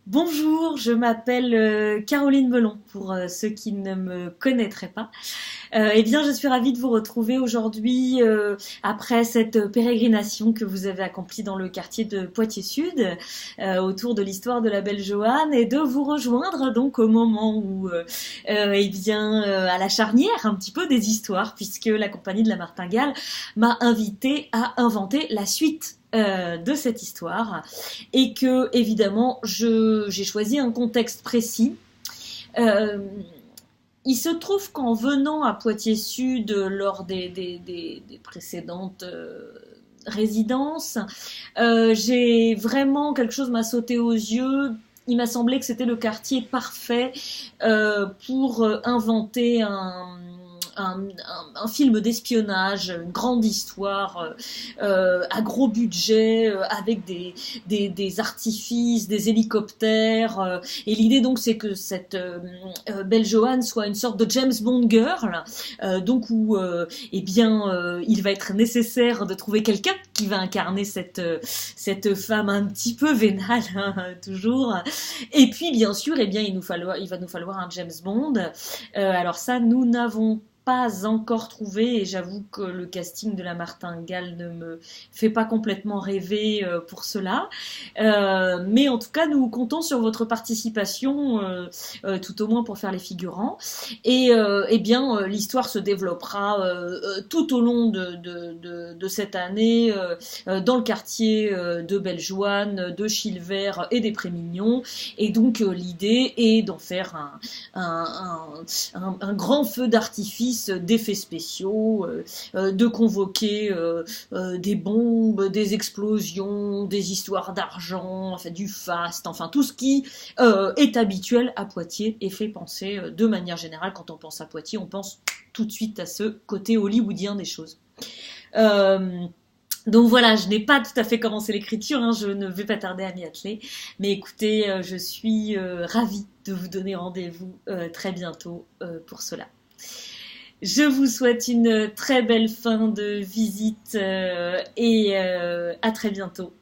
Bonjour, je m'appelle Caroline Melon, pour ceux qui ne me connaîtraient pas. Eh bien, je suis ravie de vous retrouver aujourd'hui après cette pérégrination que vous avez accomplie dans le quartier de Poitiers-Sud autour de l'histoire de la belle Joanne et de vous rejoindre donc au moment où, à la charnière un petit peu des histoires puisque la compagnie de la Martingale m'a invité à inventer la suite de cette histoire et que évidemment j'ai choisi un contexte précis. Euh, il se trouve qu'en venant à Poitiers-Sud lors des précédentes résidences, j'ai vraiment quelque chose m'a sauté aux yeux. Il m'a semblé que c'était le quartier parfait pour inventer un film d'espionnage, une grande histoire à gros budget, avec des artifices, des hélicoptères. Et l'idée donc c'est que cette belle Joanne soit une sorte de James Bond girl, donc où il va être nécessaire de trouver quelqu'un qui va incarner cette femme un petit peu vénale, hein, toujours. Et puis bien sûr, il va nous falloir un James Bond. Alors ça, nous n'avons pas encore trouvé et j'avoue que le casting de la Martingale ne me fait pas complètement rêver pour cela. Mais en tout cas, nous comptons sur votre participation, tout au moins pour faire les figurants. Et l'histoire se développera tout au long de cette année dans le quartier de Bellejoine, de Chilvert et des Prémignons. Et donc l'idée est d'en faire un grand feu d'artifice d'effets spéciaux, de convoquer des bombes, des explosions, des histoires d'argent, enfin du faste, enfin tout ce qui est habituel à Poitiers et fait penser de manière générale, quand on pense à Poitiers, on pense tout de suite à ce côté hollywoodien des choses. Euh, donc voilà, je n'ai pas tout à fait commencé l'écriture, hein, je ne vais pas tarder à m'y atteler. Mais écoutez, je suis ravie de vous donner rendez-vous très bientôt pour cela. Je vous souhaite une très belle fin de visite et à très bientôt.